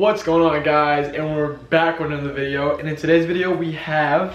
What's going on, guys? And we're back with another video, and in today's video we have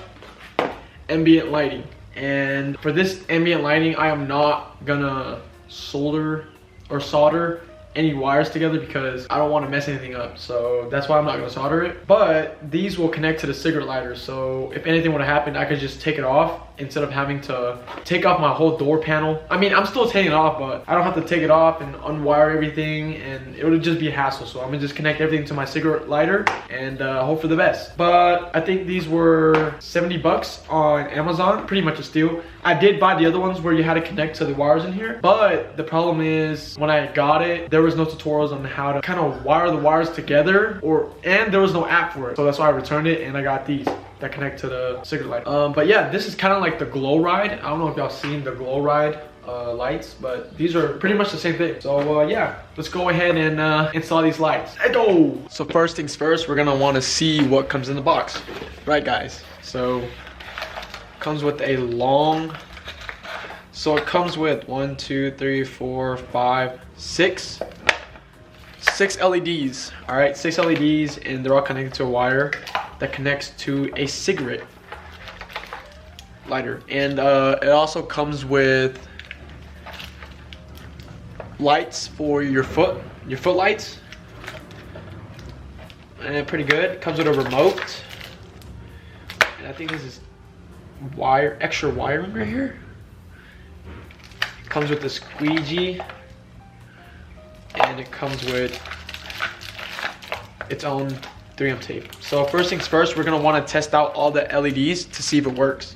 ambient lighting. And for this ambient lighting, I am not gonna solder or solder any wires together because I don't want to mess anything up, so that's why I'm not gonna solder it. But these will connect to the cigarette lighter, so if anything would have happened, I could just take it off instead of having to take off my whole door panel. I mean, I'm still taking it off, but I don't have to take it off and unwire everything, and it would just be a hassle. So I'm gonna just connect everything to my cigarette lighter and hope for the best. But I think these were 70 bucks on Amazon, pretty much a steal. I did buy the other ones where you had to connect to the wires in here, but the problem is when I got it, there was no tutorials on how to kind of wire the wires together, and there was no app for it. So that's why I returned it, and I got these that connect to the cigarette light. But yeah, this is kind of like the glow ride. I don't know if y'all seen the glow ride lights, but these are pretty much the same thing. So yeah, let's go ahead and install these lights. Let's go. So first things first, we're gonna want to see what comes in the box, right, guys? So comes with a long, so it comes with 1 2 3 4 5 6 LEDs. All right, 6 LEDs, and they're all connected to a wire that connects to a cigarette lighter. And it also comes with lights for your foot lights, and pretty good. It comes with a remote, and I think this is extra wiring right here. It comes with the squeegee, and it comes with its own 3M tape. So first things first, we're gonna want to test out all the LEDs to see if it works.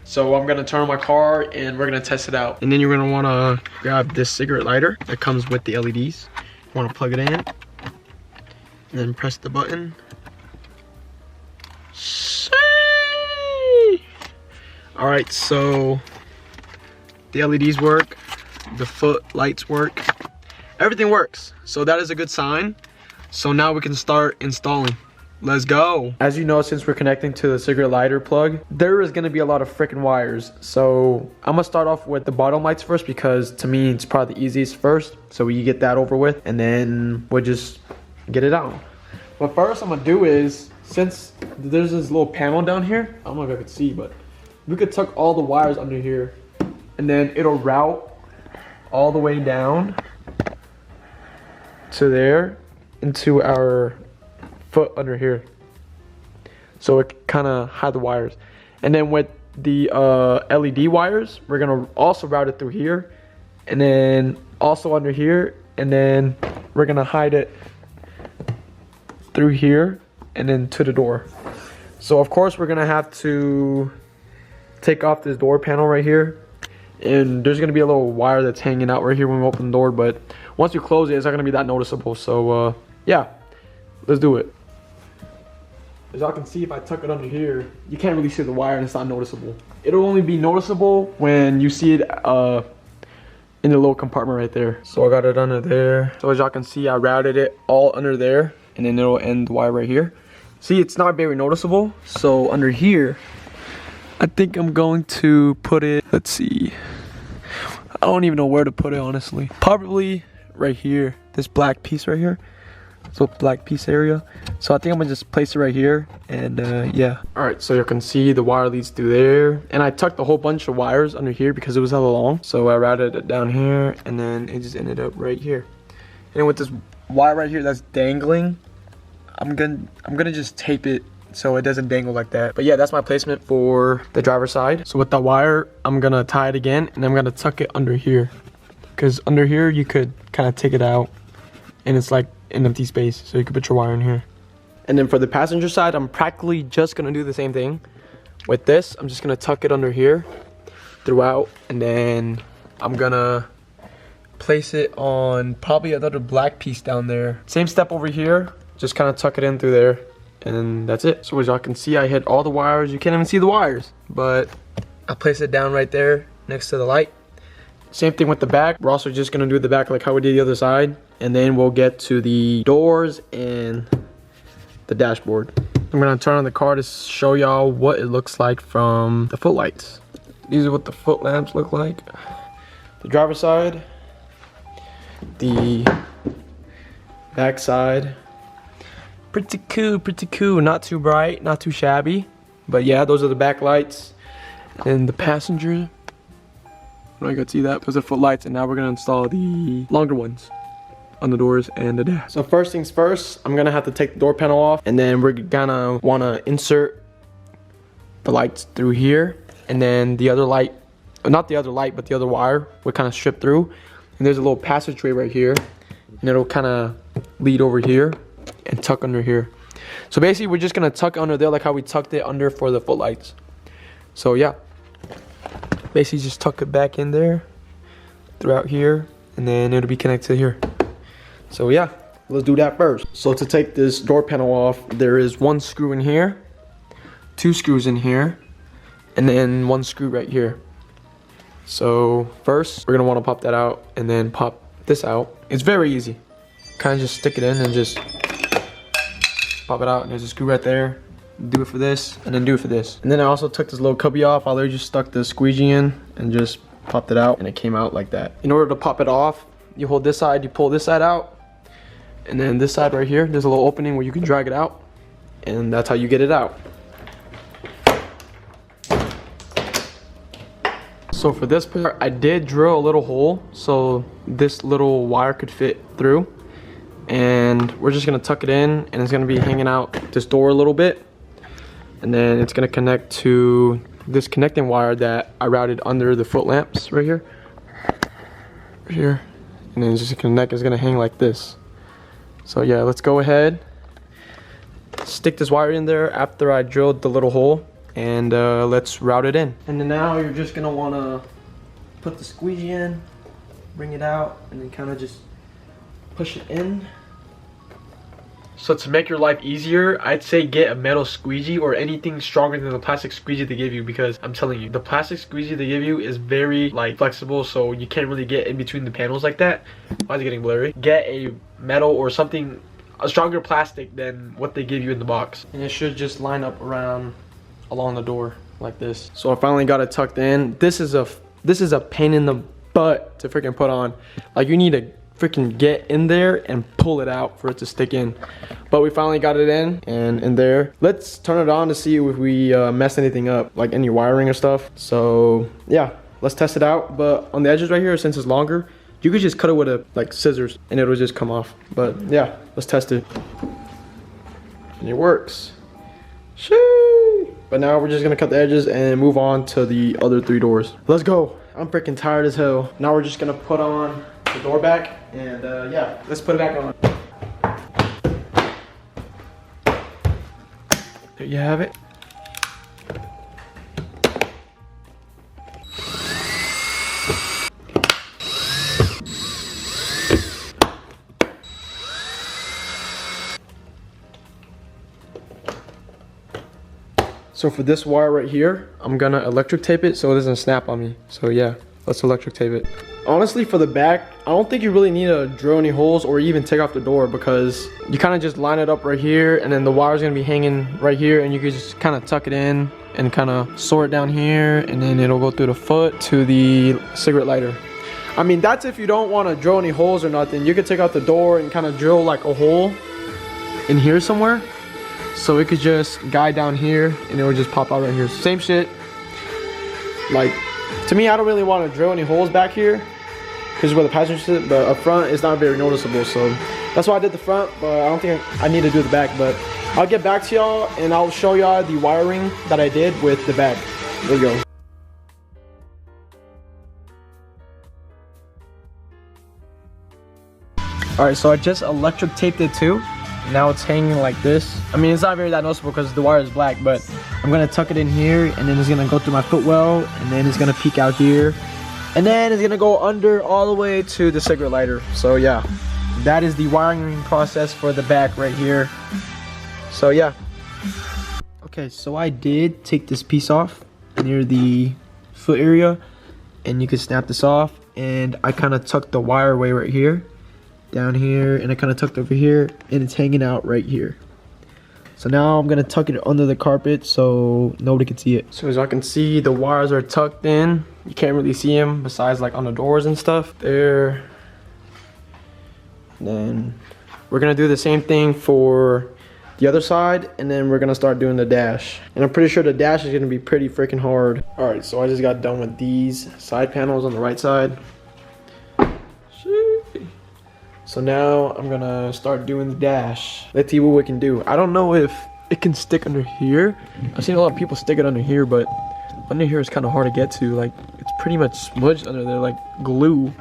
So I'm gonna turn on my car and we're gonna test it out. And then you're gonna want to grab this cigarette lighter that comes with the LEDs. You want to plug it in and then press the button. All right, so the LEDs work, the foot lights work, everything works. So that is a good sign. So now we can start installing. Let's go. As you know, since we're connecting to the cigarette lighter plug, there is gonna be a lot of freaking wires. So I'm gonna start off with the bottom lights first, because to me it's probably the easiest first. So we get that over with, and then we'll just get it out. What first I'm gonna do is, since there's this little panel down here, I don't know if I could see, but we could tuck all the wires under here, and then it'll route all the way down to there into our foot under here, so it kind of hide the wires. And then with the LED wires, we're gonna also route it through here, and then also under here, and then we're gonna hide it through here and then to the door. So of course we're gonna have to take off this door panel right here, and there's gonna be a little wire that's hanging out right here when we open the door, but once you close it, it's not gonna be that noticeable. So yeah, let's do it. As y'all can see, if I tuck it under here, you can't really see the wire and it's not noticeable. It'll only be noticeable when you see it in the little compartment right there. So I got it under there. So as y'all can see, I routed it all under there, and then it'll end the wire right here. See, it's not very noticeable. So under here, I think I'm going to put it, let's see. I don't even know where to put it, honestly. Probably right here, this black piece right here. So black piece area. So I think I'm gonna just place it right here, and yeah. All right, so you can see the wire leads through there, and I tucked a whole bunch of wires under here because it was hella long. So I routed it down here, and then it just ended up right here. And with this wire right here that's dangling, I'm gonna just tape it so it doesn't dangle like that. But yeah, that's my placement for the driver's side. So with the wire, I'm gonna tie it again, and I'm gonna tuck it under here, because under here you could kind of take it out, and it's like an empty space, so you can put your wire in here. And then for the passenger side, I'm practically just gonna do the same thing. With this, I'm just gonna tuck it under here throughout, and then I'm gonna place it on probably another black piece down there. Same step over here, just kind of tuck it in through there, and that's it. So as y'all can see, I hit all the wires. You can't even see the wires, but I place it down right there next to the light. Same thing with the back. We're also just gonna do the back like how we did the other side, and then we'll get to the doors and the dashboard. I'm gonna turn on the car to show y'all what it looks like from the footlights. These are what the foot lamps look like. The driver's side, the back side, Pretty cool. Not too bright, not too shabby. But yeah, those are the back lights. And the passenger, I don't know if you can see that, those are footlights. And now we're gonna install the longer ones on the doors and the dash. So first things first, I'm gonna have to take the door panel off, and then we're gonna wanna insert the lights through here, and then the other light, not the other light, but the other wire would kind of strip through. And there's a little passageway right here, and it'll kind of lead over here and tuck under here. So basically we're just gonna tuck under there like how we tucked it under for the footlights. So yeah, basically just tuck it back in there throughout here, and then it'll be connected here. So yeah, let's do that first. So to take this door panel off, there is one screw in here, 2 screws in here, and then 1 screw right here. So first, we're gonna wanna pop that out and then pop this out. It's very easy. Kind of just stick it in and just pop it out. And there's a screw right there. Do it for this, and then do it for this. And then I also took this little cubby off. I literally just stuck the squeegee in and just popped it out, and it came out like that. In order to pop it off, you hold this side, you pull this side out, and then this side right here, there's a little opening where you can drag it out, and that's how you get it out. So for this part, I did drill a little hole so this little wire could fit through, and we're just gonna tuck it in, and it's gonna be hanging out this door a little bit, and then it's gonna connect to this connecting wire that I routed under the foot lamps right here, and then it's just connect. It's gonna hang like this. So yeah, let's go ahead, stick this wire in there after I drilled the little hole, and let's route it in. And then now you're just gonna wanna put the squeegee in, bring it out, and then kind of just push it in. So to make your life easier, I'd say get a metal squeegee or anything stronger than the plastic squeegee they give you, because I'm telling you, the plastic squeegee they give you is very like flexible, so you can't really get in between the panels like that. Why is it getting blurry? Get a metal or something, a stronger plastic than what they give you in the box. And it should just line up around along the door like this. So I finally got it tucked in. This is a pain in the butt to freaking put on. Like, you need to freaking get in there and pull it out for it to stick in. But we finally got it in there. Let's turn it on to see if we mess anything up, like any wiring or stuff. So yeah, let's test it out. But on the edges right here, since it's longer, you could just cut it with a like scissors and it'll just come off. But yeah, let's test it. And it works. Shee! But now we're just gonna cut the edges and move on to the other 3 doors. Let's go. I'm freaking tired as hell. Now we're just gonna put on the door back, and yeah, let's put it back on. There you have it. So for this wire right here, I'm gonna electric tape it so it doesn't snap on me. So yeah, let's electric tape it. Honestly, for the back, I don't think you really need to drill any holes or even take off the door, because you kind of just line it up right here, and then the wire's gonna be hanging right here, and you can just kind of tuck it in and kind of sort it down here, and then it'll go through the foot to the cigarette lighter. I mean, that's if you don't want to drill any holes or nothing. You could take out the door and kind of drill like a hole in here somewhere, so it could just guide down here and it would just pop out right here. Same shit. Like, to me, I don't really want to drill any holes back here because where the passenger sit, but up front it's not very noticeable. So that's why I did the front, but I don't think I need to do the back. But I'll get back to y'all and I'll show y'all the wiring that I did with the back. There we go. Alright, so I just electric taped it too. Now it's hanging like this. I mean, it's not very that noticeable because the wire is black, but I'm gonna tuck it in here, and then it's gonna go through my footwell, and then it's gonna peek out here, and then it's gonna go under all the way to the cigarette lighter. So yeah, that is the wiring process for the back right here. So yeah. Okay, so I did take this piece off near the foot area, and you can snap this off, and I kind of tucked the wire away right here, down here, and I kind of tucked over here, and it's hanging out right here. So now I'm gonna tuck it under the carpet so nobody can see it. So as y'all can see, the wires are tucked in. You can't really see them besides like on the doors and stuff there. And then we're gonna do the same thing for the other side, and then we're gonna start doing the dash. And I'm pretty sure the dash is gonna be pretty freaking hard. All right, so I just got done with these side panels on the right side. So now I'm gonna start doing the dash. Let's see what we can do. I don't know if it can stick under here. I've seen a lot of people stick it under here, but under here is kind of hard to get to. Like, it's pretty much smudged under there like glue.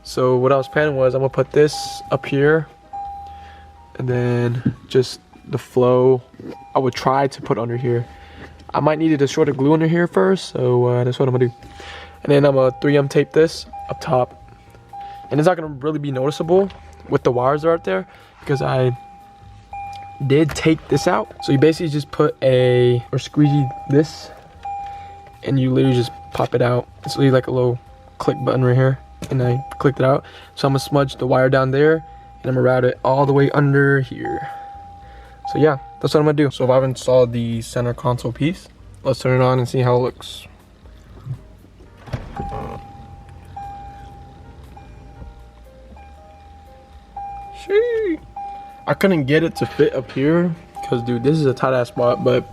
So what I was planning was I'm gonna put this up here, and then just the flow I would try to put under here. I might need to destroy the glue under here first, so that's what I'm gonna do. And then I'm gonna 3M tape this up top. And it's not gonna really be noticeable with the wires that are out there, because I did take this out. So you basically just put or squeegee this, and you literally just pop it out. It's literally like a little click button right here, and I clicked it out. So I'm gonna smudge the wire down there, and I'm gonna route it all the way under here. So yeah, that's what I'm gonna do. So if I've installed the center console piece, let's turn it on and see how it looks. I couldn't get it to fit up here because, dude, this is a tight ass spot, but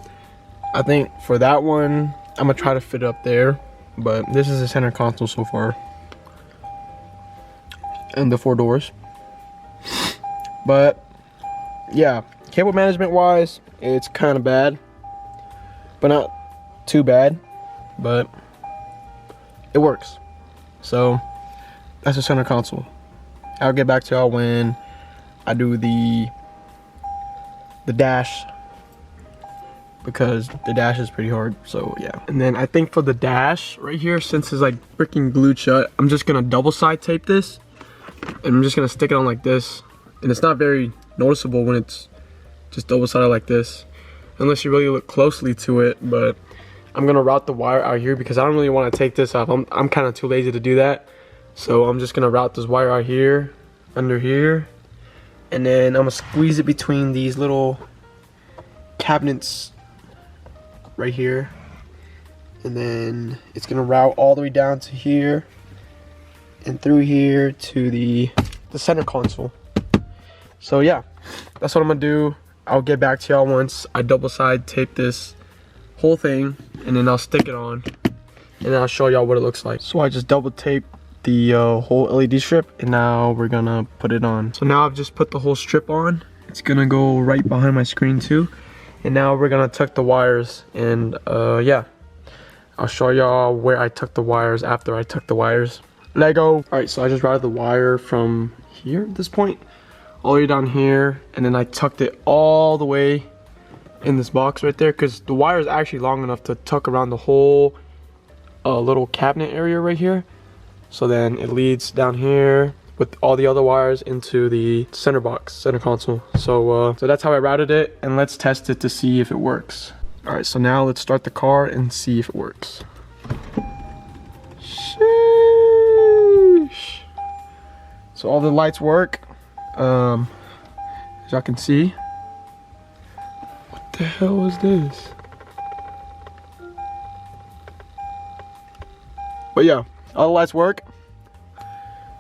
I think for that one I'm gonna try to fit it up there. But this is the center console so far, and the 4 doors. But yeah, cable management wise, it's kind of bad, but not too bad, but it works. So that's the center console. I'll get back to y'all when I do the dash, because the dash is pretty hard. So yeah. And then I think for the dash right here, since it's like freaking glued shut, I'm just gonna double side tape this, and I'm just gonna stick it on like this. And it's not very noticeable when it's just double sided like this, unless you really look closely to it. But I'm gonna route the wire out here because I don't really want to take this off. I'm kind of too lazy to do that. So I'm just gonna route this wire out here, under here. And then I'm gonna squeeze it between these little cabinets right here. And then it's gonna route all the way down to here and through here to the center console. So yeah, that's what I'm gonna do. I'll get back to y'all once I double side tape this whole thing, and then I'll stick it on, and then I'll show y'all what it looks like. So I just double taped the whole LED strip, and now we're gonna put it on. So now I've just put the whole strip on. It's gonna go right behind my screen too, and now we're gonna tuck the wires. And yeah, I'll show y'all where I tuck the wires after I tuck the wires. Lego. All right, so I just routed the wire from here at this point all the way down here, and then I tucked it all the way in this box right there, because the wire is actually long enough to tuck around the whole little cabinet area right here. So then it leads down here with all the other wires into the center box, center console. So that's how I routed it, and let's test it to see if it works. All right, so now let's start the car and see if it works. Sheesh. So all the lights work, as y'all can see. What the hell is this? But yeah, all the lights work.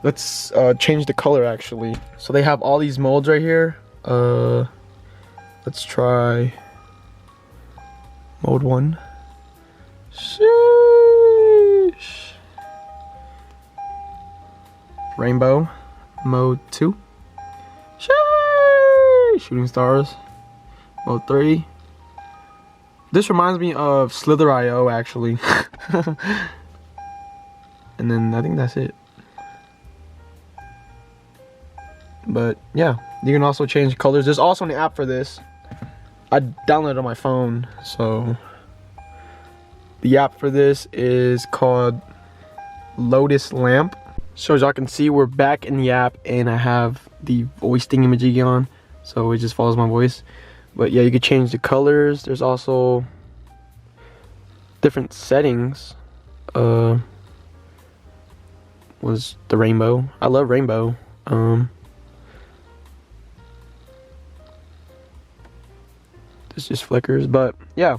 Let's change the color actually. So they have all these modes right here. Let's try mode 1. Sheesh. Rainbow. Mode 2. Sheesh. Shooting stars. Mode 3. This reminds me of Slither.io actually. And then I think that's it. But yeah, you can also change colors. There's also an app for this. I downloaded it on my phone. So the app for this is called Lotus Lamp. So as y'all can see, we're back in the app, and I have the voice thingamajiggy on, so it just follows my voice. But yeah, you can change the colors. There's also different settings. Was the rainbow. I love rainbow. This just flickers, but yeah,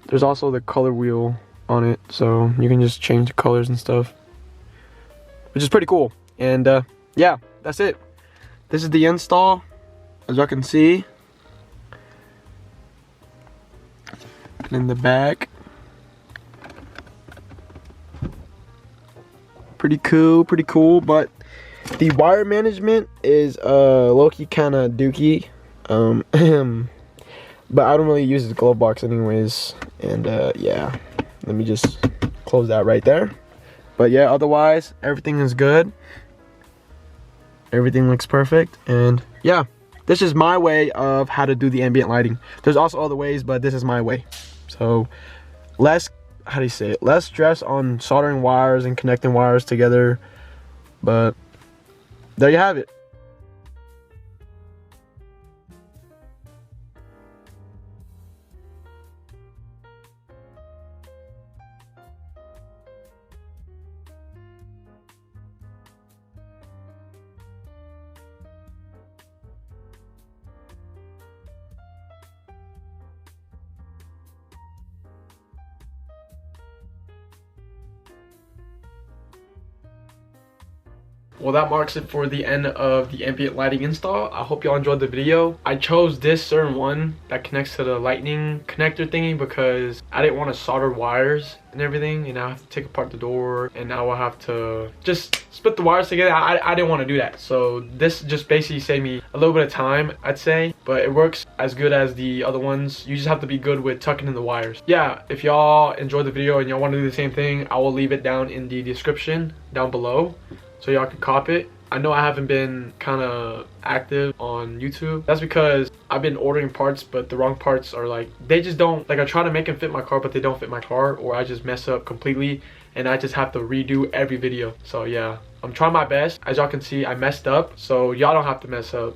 there's also the color wheel on it, so you can just change the colors and stuff, which is pretty cool. And yeah, that's it. This is the install, as y'all can see. And in the back, pretty cool, but the wire management is low-key kind of dookie. But I don't really use the glove box anyways, and yeah, let me just close that right there. But yeah, otherwise everything is good, everything looks perfect. And yeah, this is my way of how to do the ambient lighting. There's also other ways, but this is my way. So less, how do you say it, less stress on soldering wires and connecting wires together. But there you have it. Well, that marks it for the end of the ambient lighting install. I hope y'all enjoyed the video. I chose this certain one that connects to the lightning connector thingy because I didn't want to solder wires and everything, and I have to take apart the door, and now I have to just split the wires together. I didn't want to do that, so this just basically saved me a little bit of time, I'd say, but it works as good as the other ones. You just have to be good with tucking in the wires. Yeah, if y'all enjoyed the video and y'all want to do the same thing, I will leave it down in the description down below, so y'all can cop it. I know I haven't been kind of active on YouTube. That's because I've been ordering parts, but the wrong parts are like, they just don't, like I try to make them fit my car, but they don't fit my car, or I just mess up completely and I just have to redo every video. So yeah, I'm trying my best. As y'all can see, I messed up, so y'all don't have to mess up.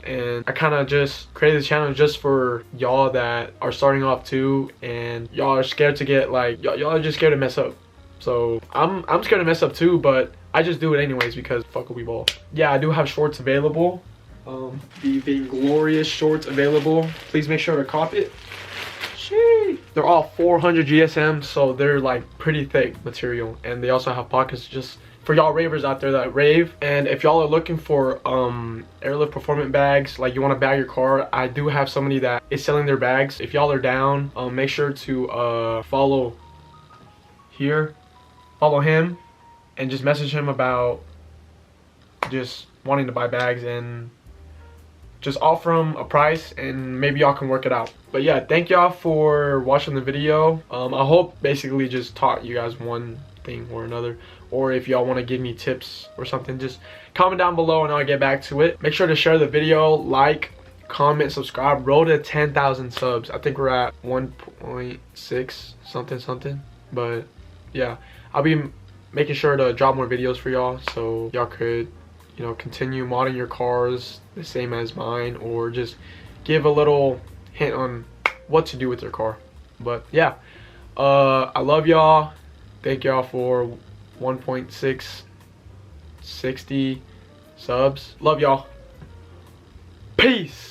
And I kind of just created this channel just for y'all that are starting off too, and y'all are scared to get like, y'all are just scared to mess up. So I'm scared to mess up too, but I just do it anyways because fuck a we ball. Yeah, I do have shorts available. The Vainglorious shorts available. Please make sure to cop it. Sheesh. They're all 400 GSM, so they're like pretty thick material, and they also have pockets just for y'all ravers out there that rave. And if y'all are looking for airlift performance bags, like you want to bag your car, I do have somebody that is selling their bags. If y'all are down, make sure to follow him and just message him about just wanting to buy bags, and just offer him a price and maybe y'all can work it out. But yeah, thank y'all for watching the video. I hope basically just taught you guys one thing or another, or if y'all want to give me tips or something, just comment down below and I'll get back to it. Make sure to share the video, like, comment, subscribe. Roll to 10,000 subs. I think we're at 1.6 something, but yeah, I'll be making sure to drop more videos for y'all, so y'all could, you know, continue modding your cars the same as mine, or just give a little hint on what to do with your car. But yeah, I love y'all. Thank y'all for 1.660 subs. Love y'all. Peace.